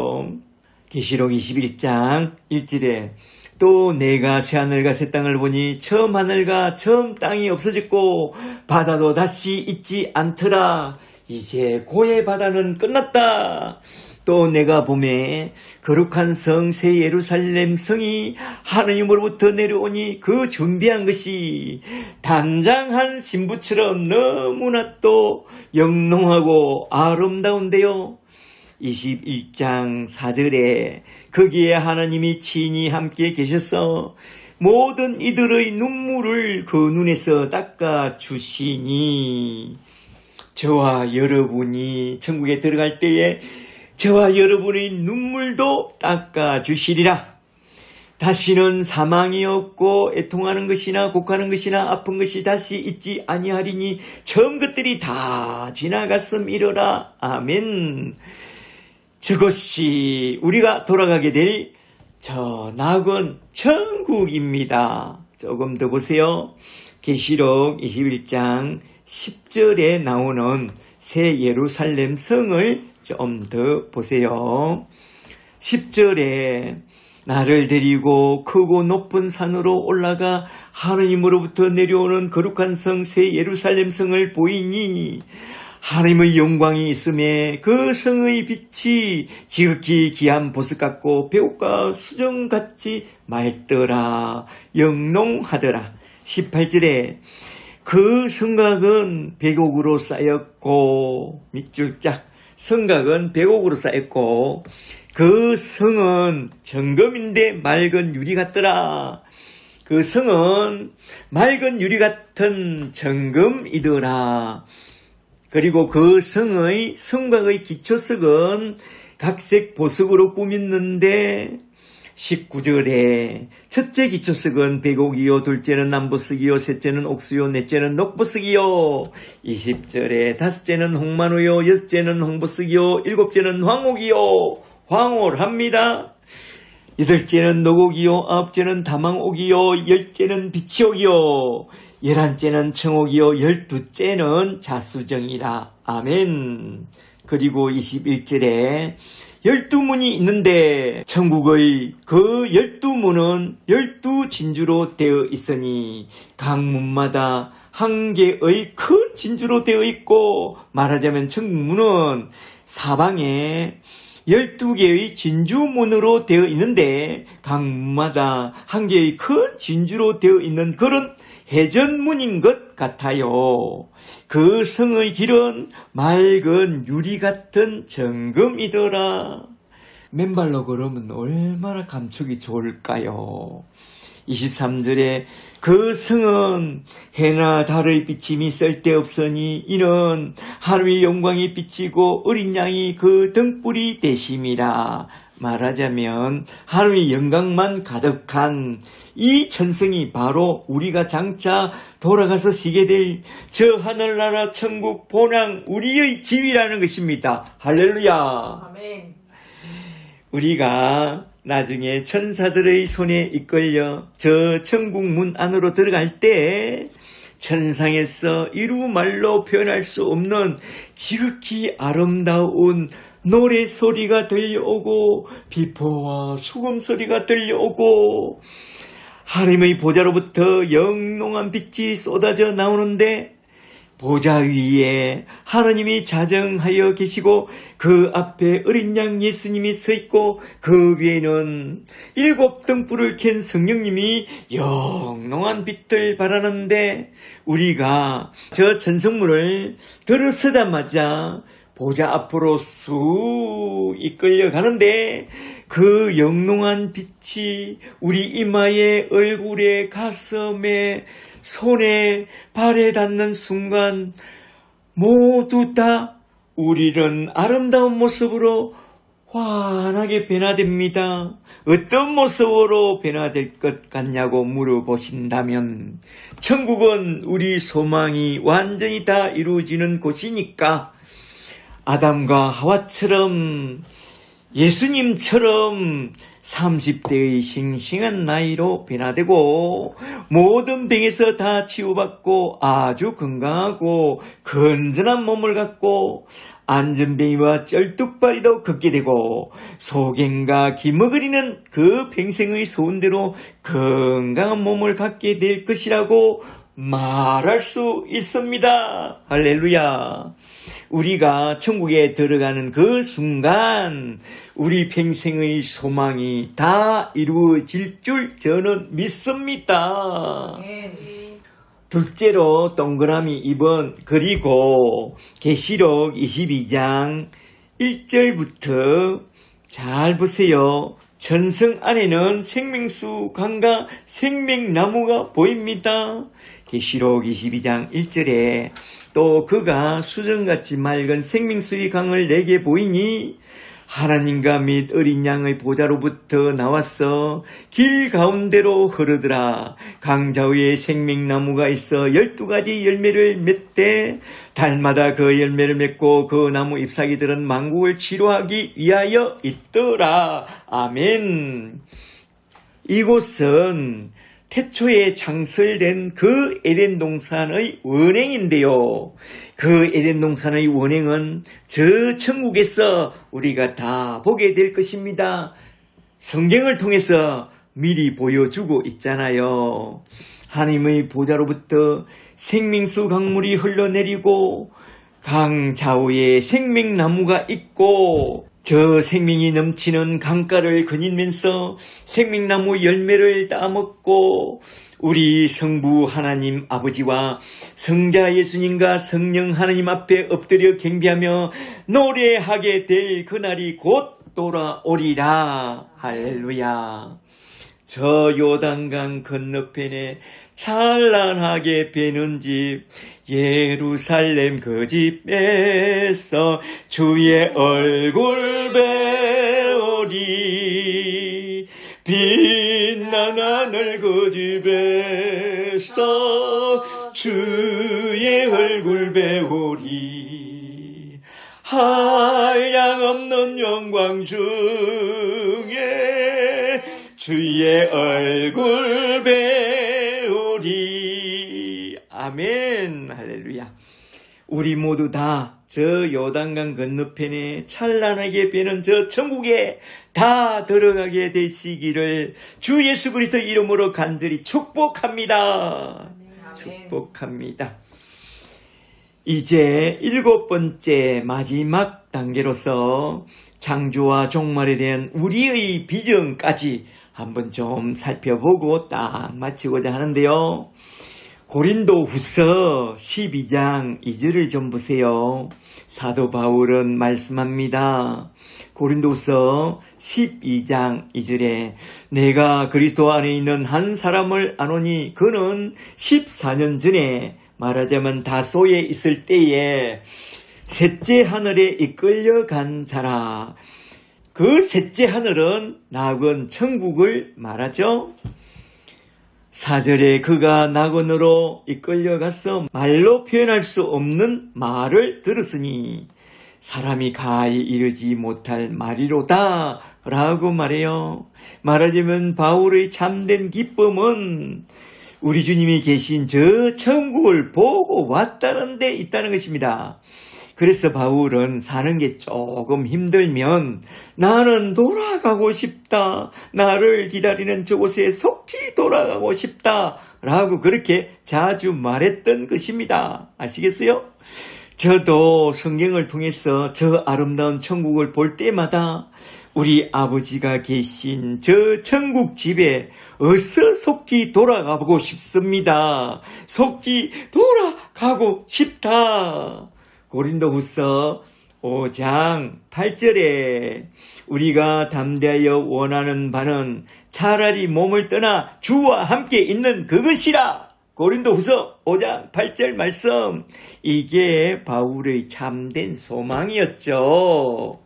계시록 21장 1절에 또 내가 새하늘과 새 땅을 보니 처음 하늘과 처음 땅이 없어졌고 바다도 다시 있지 않더라. 이제 고의 바다는 끝났다. 또 내가 보매 거룩한 성 새 예루살렘 성이 하느님으로부터 내려오니 그 준비한 것이 단장한 신부처럼 너무나 또 영롱하고 아름다운데요. 21장 4절에 거기에 하나님이 친히 함께 계셔서 모든 이들의 눈물을 그 눈에서 닦아 주시니. 저와 여러분이 천국에 들어갈 때에 저와 여러분의 눈물도 닦아주시리라. 다시는 사망이 없고 애통하는 것이나 곡하는 것이나 아픈 것이 다시 있지 아니하리니 처음 것들이 다 지나갔음이로라. 아멘. 저것이 우리가 돌아가게 될 저 낙원 천국입니다. 조금 더 보세요. 계시록 21장 10절에 나오는 새 예루살렘 성을 좀 더 보세요. 10절에 나를 데리고 크고 높은 산으로 올라가 하느님으로부터 내려오는 거룩한 성 새 예루살렘 성을 보이니 하나님의 영광이 있음에 그 성의 빛이 지극히 귀한 보석 같고 배옥과 수정같이 맑더라. 영롱하더라. 18절에 그 성곽은 백옥으로 쌓였고 밑줄짝 성곽은 백옥으로 쌓였고 그 성은 정금인데 맑은 유리 같더라. 그 성은 맑은 유리 같은 정금이더라. 그리고 그 성의 성곽의 기초석은 각색 보석으로 꾸몄는데 19절에 첫째 기초석은 백옥이요, 둘째는 남보석이요, 셋째는 옥수요, 넷째는 녹보석이요, 20절에 다섯째는 홍만우요, 여섯째는 홍보석이요, 일곱째는 황옥이요, 황홀합니다. 여덟째는 노곡이요, 아홉째는 다망옥이요, 열째는 비치옥이요, 11째는 청옥이요, 12째는 자수정이라. 아멘. 그리고 21절에 12문이 있는데 천국의 그 12문은 12진주로 되어 있으니 각 문마다 한 개의 큰 진주로 되어 있고, 말하자면 천국문은 사방에 12개의 진주문으로 되어 있는데 각 문마다 한 개의 큰 진주로 되어 있는 그런 해전문인 것 같아요. 그 성의 길은 맑은 유리 같은 정금이더라. 맨발로 걸으면 얼마나 감촉이 좋을까요? 23절에 그 성은 해나 달의 비침이 쓸데없으니 이는 하루의 영광이 비치고 어린 양이 그 등불이 되심이라. 말하자면 하루의 영광만 가득한 이 천성이 바로 우리가 장차 돌아가서 쉬게 될 저 하늘나라 천국 본향 우리의 집이라는 것입니다. 할렐루야. 아멘. 우리가 나중에 천사들의 손에 이끌려 저 천국 문 안으로 들어갈 때 천상에서 이루 말로 표현할 수 없는 지극히 아름다운 노래 소리가 들려오고 비포와 수금 소리가 들려오고 하나님의 보좌로부터 영롱한 빛이 쏟아져 나오는데 보좌 위에 하나님이 자정하여 계시고 그 앞에 어린 양 예수님이 서 있고 그 위에는 7 등불을 켠 성령님이 영롱한 빛을 발하는데 우리가 저 천성문을 들어서자마자 보좌 앞으로 쑥 이끌려 가는데 그 영롱한 빛이 우리 이마에 얼굴에 가슴에 손에 발에 닿는 순간 모두 다 우리는 아름다운 모습으로 환하게 변화됩니다. 어떤 모습으로 변화될 것 같냐고 물어보신다면 천국은 우리 소망이 완전히 다 이루어지는 곳이니까 아담과 하와처럼 예수님처럼 30대의 싱싱한 나이로 변화되고 모든 병에서 다 치유받고 아주 건강하고 건전한 몸을 갖고 안전뱅이와 쩔뚝발이도 걷게 되고 소갱과 기머거리는 그 평생의 소원대로 건강한 몸을 갖게 될 것이라고 말할 수 있습니다. 할렐루야. 우리가 천국에 들어가는 그 순간 우리 평생의 소망이 다 이루어질 줄 저는 믿습니다. 둘째로 동그라미 2번 그리고 계시록 22장 1절부터 잘 보세요. 천성 안에는 생명수 강과 생명나무가 보입니다. 계시록 22장 1절에 또 그가 수정같이 맑은 생명수의 강을 내게 보이니 하나님과 및 어린 양의 보좌로부터 나와서 길 가운데로 흐르더라. 강 좌우에 생명나무가 있어 12가지 열매를 맺되 달마다 그 열매를 맺고 그 나무 잎사귀들은 만국을 치료하기 위하여 있더라. 아멘. 이곳은 태초에 창설된 그 에덴 동산의 원행인데요. 그 에덴 동산의 원행은 저 천국에서 우리가 다 보게 될 것입니다. 성경을 통해서 미리 보여주고 있잖아요. 하나님의 보좌로부터 생명수 강물이 흘러내리고 강 좌우에 생명나무가 있고 저 생명이 넘치는 강가를 거닐면서 생명나무 열매를 따먹고 우리 성부 하나님 아버지와 성자 예수님과 성령 하나님 앞에 엎드려 경배하며 노래하게 될 그날이 곧 돌아오리라. 할렐루야. 저 요단강 건너편에 찬란하게 배는 집 예루살렘 그 집에서 주의 얼굴 배우리 빛난 하늘 그 집에서 주의 얼굴 배우리 한량없는 영광 중에 주의 얼굴 배우리. 아멘. 할렐루야. 우리 모두 다 저 요단강 건너편에 찬란하게 배는 저 천국에 다 들어가게 되시기를 주 예수 그리스도 이름으로 간절히 축복합니다. 아멘. 축복합니다. 이제 7번째 마지막 단계로서 창조와 종말에 대한 우리의 비전까지 한번 좀 살펴보고 딱 마치고자 하는데요. 고린도 후서 12장 2절을 좀 보세요. 사도 바울은 말씀합니다. 고린도 후서 12장 2절에 내가 그리스도 안에 있는 한 사람을 아노니 그는 14년 전에 말하자면 다소에 있을 때에 셋째 하늘에 이끌려간 자라. 그 셋째 하늘은 낙원 천국을 말하죠. 4절에 그가 낙원으로 이끌려가서 말로 표현할 수 없는 말을 들었으니 사람이 가히 이르지 못할 말이로다 라고 말해요. 말하자면 바울의 참된 기쁨은 우리 주님이 계신 저 천국을 보고 왔다는 데 있다는 것입니다. 그래서 바울은 사는 게 조금 힘들면 나는 돌아가고 싶다. 나를 기다리는 저곳에 속히 돌아가고 싶다. 라고 그렇게 자주 말했던 것입니다. 아시겠어요? 저도 성경을 통해서 저 아름다운 천국을 볼 때마다 우리 아버지가 계신 저 천국 집에 어서 속히 돌아가고 싶습니다. 속히 돌아가고 싶다. 고린도후서 5장 8절에 우리가 담대하여 원하는 바는 차라리 몸을 떠나 주와 함께 있는 그것이라. 고린도후서 5장 8절 말씀. 이게 바울의 참된 소망이었죠.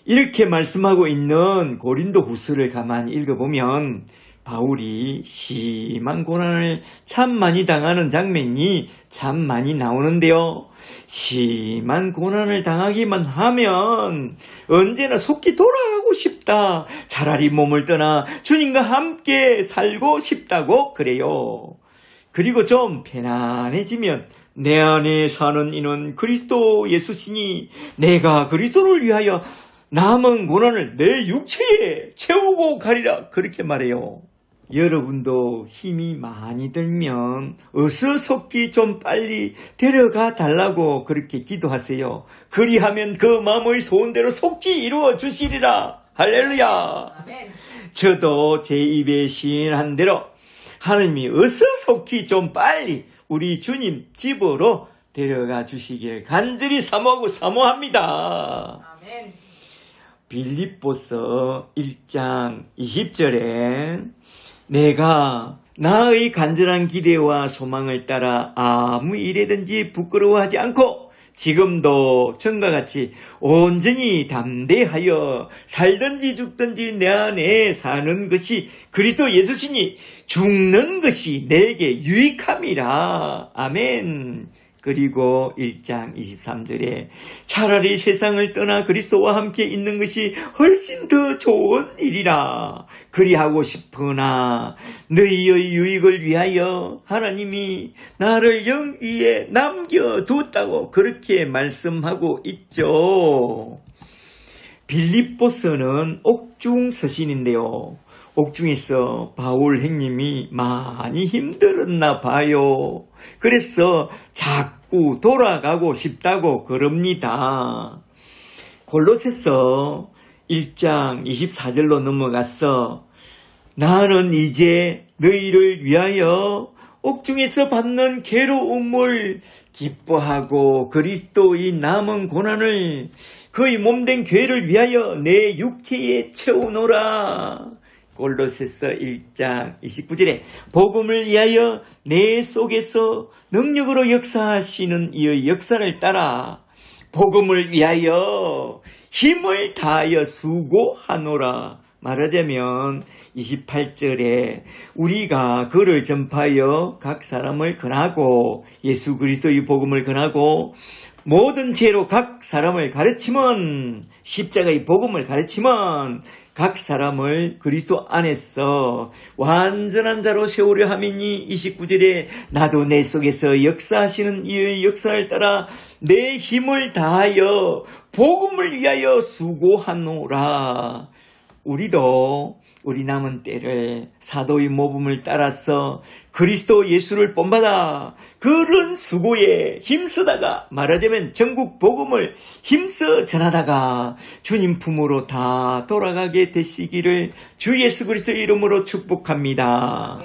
이렇게 말씀하고 있는 고린도후서를 가만히 읽어보면 바울이 심한 고난을 참 많이 당하는 장면이 참 많이 나오는데요. 심한 고난을 당하기만 하면 언제나 속히 돌아가고 싶다. 차라리 몸을 떠나 주님과 함께 살고 싶다고 그래요. 그리고 좀 편안해지면 내 안에 사는 이는 그리스도 예수시니 내가 그리스도를 위하여 남은 고난을 내 육체에 채우고 가리라. 그렇게 말해요. 여러분도 힘이 많이 들면 어서 속히 좀 빨리 데려가 달라고 그렇게 기도하세요. 그리하면 그 마음의 소원대로 속히 이루어 주시리라. 할렐루야. 아멘. 저도 제 입에 시인한 대로 하나님이 어서 속히 좀 빨리 우리 주님 집으로 데려가 주시길 간절히 사모합니다. 아멘. 빌립보서 1장 20절에 내가 나의 간절한 기대와 소망을 따라 아무 일에든지 부끄러워하지 않고 지금도 전과 같이 온전히 담대하여 살든지 죽든지 내 안에 사는 것이 그리스도 예수시니 죽는 것이 내게 유익함이라. 아멘. 그리고 1장 23절에 차라리 세상을 떠나 그리스도와 함께 있는 것이 훨씬 더 좋은 일이라. 그리하고 싶으나 너희의 유익을 위하여 하나님이 나를 영위에 남겨두었다고 그렇게 말씀하고 있죠. 빌립보서는 옥중 서신인데요. 옥중에서 바울 형님이 많이 힘들었나 봐요. 그래서 자꾸 돌아가고 싶다고 그럽니다. 골로새서 1장 24절로 넘어가서 나는 이제 너희를 위하여 옥중에서 받는 괴로움을 기뻐하고 그리스도의 남은 고난을 그의 몸된 교회를 위하여 내 육체에 채우노라. 골로새서 1장 29절에 복음을 위하여 내 속에서 능력으로 역사하시는 이의 역사를 따라 복음을 위하여 힘을 다하여 수고하노라. 말하자면 28절에 우리가 그를 전파하여 각 사람을 권하고 예수 그리스도의 복음을 권하고 모든 죄로 각 사람을 가르치면 십자가의 복음을 가르치면 각 사람을 그리스도 안에서 완전한 자로 세우려 함이니 29절에 나도 내 속에서 역사하시는 이의 역사를 따라 내 힘을 다하여 복음을 위하여 수고하노라. 우리도 우리 남은 때를 사도의 모범을 따라서 그리스도 예수를 본받아 그런 수고에 힘쓰다가 말하자면 전국 복음을 힘써 전하다가 주님 품으로 다 돌아가게 되시기를 주 예수 그리스도의 이름으로 축복합니다.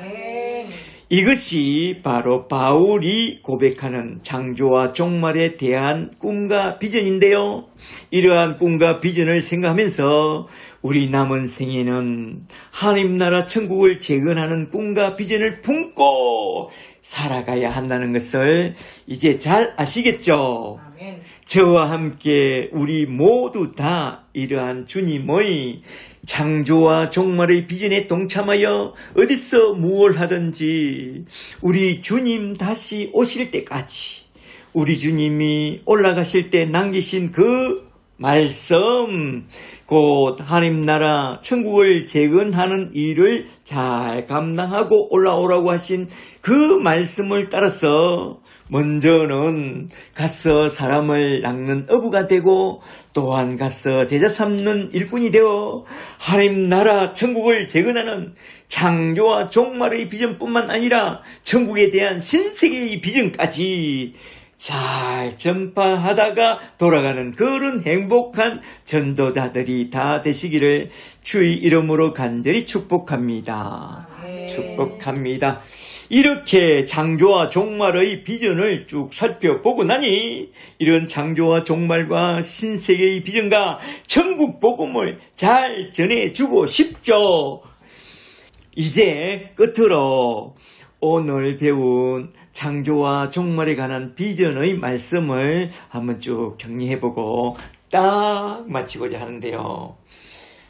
이것이 바로 바울이 고백하는 창조와 종말에 대한 꿈과 비전인데요. 이러한 꿈과 비전을 생각하면서 우리 남은 생에는 하나님 나라 천국을 재건하는 꿈과 비전을 품고 살아가야 한다는 것을 이제 잘 아시겠죠? 아멘. 저와 함께 우리 모두 다 이러한 주님의 창조와 종말의 비전에 동참하여 어디서 무엇을 하든지 우리 주님 다시 오실 때까지 우리 주님이 올라가실 때 남기신 그 말씀 곧 하나님 나라 천국을 재건하는 일을 잘 감당하고 올라오라고 하신 그 말씀을 따라서 먼저는 가서 사람을 낚는 어부가 되고 또한 가서 제자 삼는 일꾼이 되어 하나님 나라 천국을 재건하는 창조와 종말의 비전뿐만 아니라 천국에 대한 신세계의 비전까지 잘 전파하다가 돌아가는 그런 행복한 전도자들이 다 되시기를 주의 이름으로 간절히 축복합니다. 축복합니다. 이렇게 창조와 종말의 비전을 쭉 살펴보고 나니 이런 창조와 종말과 신세계의 비전과 천국 복음을 잘 전해주고 싶죠. 이제 끝으로 오늘 배운 창조와 종말에 관한 비전의 말씀을 한번 쭉 정리해보고 딱 마치고자 하는데요.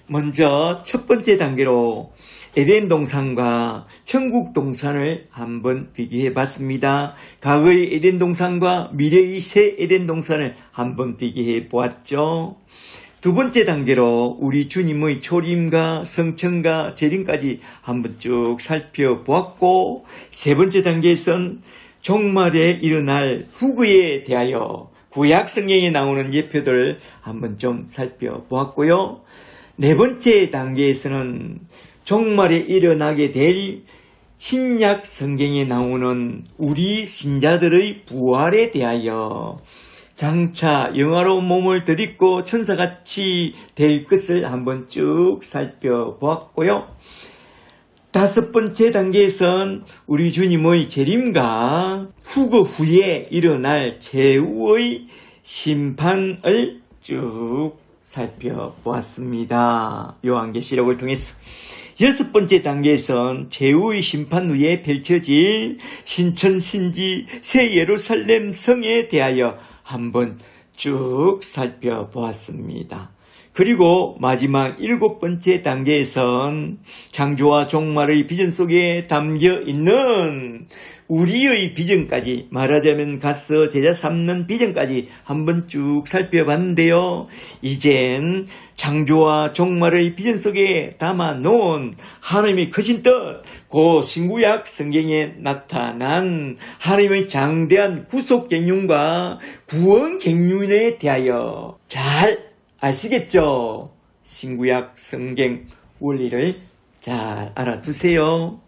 먼저 첫 번째 단계로 에덴 동산과 천국 동산을 한번 비교해 봤습니다. 과거의 에덴 동산과 미래의 새 에덴 동산을 한번 비교해 보았죠. 두 번째 단계로 우리 주님의 초림과 성천과 재림까지 한번 쭉 살펴보았고, 세 번째 단계에선 종말에 일어날 후그에 대하여 구약 성경에 나오는 예표들을 한번 좀 살펴보았고요. 네 번째 단계에서는 종말에 일어나게 될 신약 성경에 나오는 우리 신자들의 부활에 대하여 장차 영화로운 몸을 덧입고 천사같이 될 것을 한번 쭉 살펴보았고요. 다섯 번째 단계에선 우리 주님의 재림과 후거 후에 일어날 최후의 심판을 쭉 살펴보았습니다. 요한계시록을 통해서. 여섯 번째 단계에선 최후의 심판 후에 펼쳐질 신천신지 새 예루살렘 성에 대하여 한번 쭉 살펴보았습니다. 그리고 마지막 일곱 번째 단계에선 창조와 종말의 비전 속에 담겨 있는 우리의 비전까지, 말하자면 가서 제자 삼는 비전까지 한번 쭉 살펴봤는데요. 이젠 창조와 종말의 비전 속에 담아놓은 하나님의 크신 뜻, 그 신구약 성경에 나타난 하나님의 장대한 구속 경륜과 구원 경륜에 대하여 잘 아시겠죠? 신구약 성경 원리를 잘 알아두세요.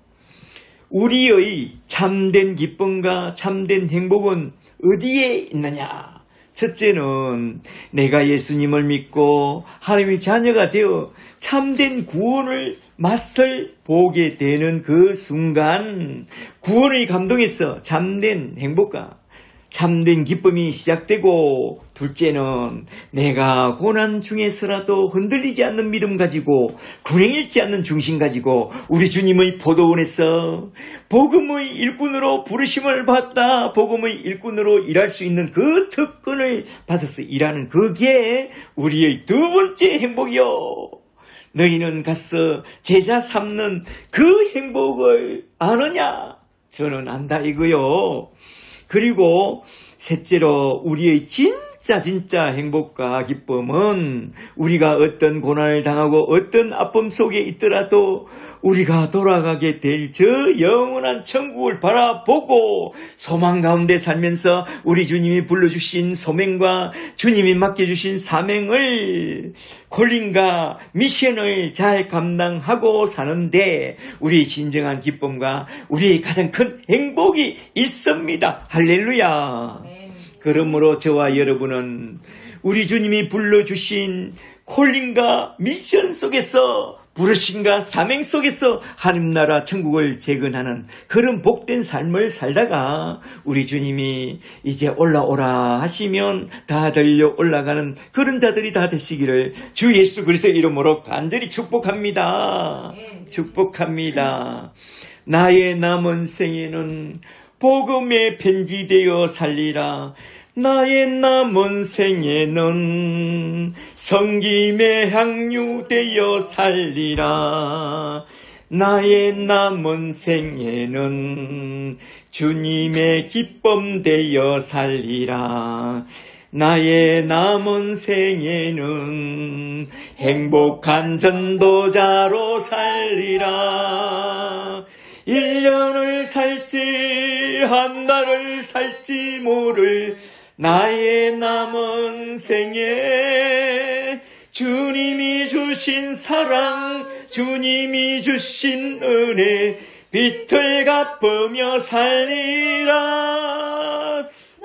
우리의 참된 기쁨과 참된 행복은 어디에 있느냐? 첫째는 내가 예수님을 믿고 하나님의 자녀가 되어 참된 구원을 맛을 보게 되는 그 순간 구원의 감동에서 참된 행복과 참된 기쁨이 시작되고, 둘째는 내가 고난 중에서라도 흔들리지 않는 믿음 가지고 불행 잃지 않는 중심 가지고 우리 주님의 포도원에서 복음의 일꾼으로 부르심을 받다 복음의 일꾼으로 일할 수 있는 그 특권을 받아서 일하는 그게 우리의 두 번째 행복이요. 너희는 가서 제자 삼는 그 행복을 아느냐? 저는 안다 이거요. 그리고 셋째로 우리의 진짜 진짜 행복과 기쁨은 우리가 어떤 고난을 당하고 어떤 아픔 속에 있더라도 우리가 돌아가게 될 저 영원한 천국을 바라보고 소망 가운데 살면서 우리 주님이 불러주신 소명과 주님이 맡겨주신 사명을, 콜링과 미션을 잘 감당하고 사는데 우리 진정한 기쁨과 우리 가장 큰 행복이 있습니다. 할렐루야. 그러므로 저와 여러분은 우리 주님이 불러주신 콜링과 미션 속에서, 부르심과 사명 속에서 하나님 나라 천국을 재건하는 그런 복된 삶을 살다가 우리 주님이 이제 올라오라 하시면 다 들려 올라가는 그런 자들이 다 되시기를 주 예수 그리스도의 이름으로 간절히 축복합니다. 축복합니다. 나의 남은 생에는 복음의 편지되어 살리라. 나의 남은 생에는 성김의 향유되어 살리라. 나의 남은 생에는 주님의 기쁨 되어 살리라. 나의 남은 생에는 행복한 전도자로 살리라. 1년을 살지 한 달을 살지 모를 나의 남은 생에 주님이 주신 사랑, 주님이 주신 은혜 빛을 갚으며 살리라.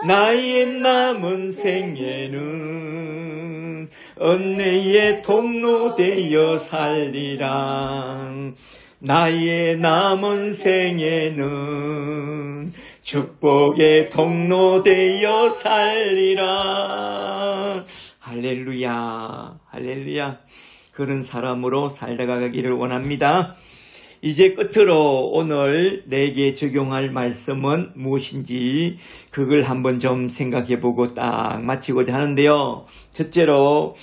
나의 남은 생에는 은혜의 통로 되어 살리라. 나의 남은 생에는 축복의 통로 되어 살리라. 할렐루야, 할렐루야. 그런 사람으로 살다가 가기를 원합니다. 이제 끝으로 오늘 내게 적용할 말씀은 무엇인지 그걸 한번 좀 생각해보고 딱 마치고자 하는데요. 첫째로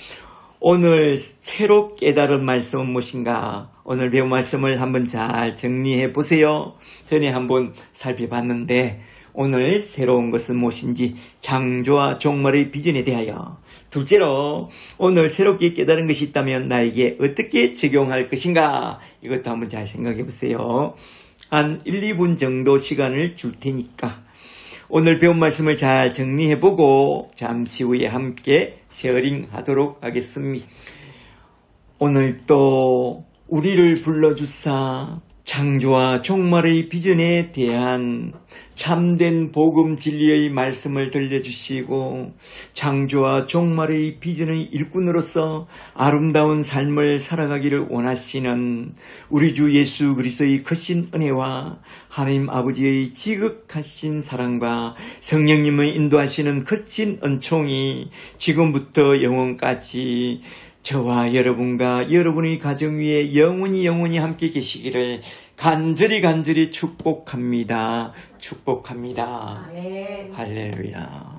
오늘 새로 깨달은 말씀은 무엇인가? 오늘 배운 말씀을 한번 잘 정리해 보세요. 전에 한번 살펴봤는데 오늘 새로운 것은 무엇인지 창조와 종말의 비전에 대하여, 둘째로 오늘 새롭게 깨달은 것이 있다면 나에게 어떻게 적용할 것인가, 이것도 한번 잘 생각해 보세요. 한 1, 2분 정도 시간을 줄 테니까 오늘 배운 말씀을 잘 정리해보고 잠시 후에 함께 쉐어링 하도록 하겠습니다. 오늘 또 우리를 불러주사 창조와 종말의 비전에 대한 참된 복음 진리의 말씀을 들려주시고 창조와 종말의 비전의 일꾼으로서 아름다운 삶을 살아가기를 원하시는 우리 주 예수 그리스도의 크신 은혜와 하나님 아버지의 지극하신 사랑과 성령님의 인도하시는 크신 은총이 지금부터 영원까지 저와 여러분과 여러분의 가정 위에 영원히 함께 계시기를 간절히 축복합니다. 축복합니다. 아멘. 할렐루야.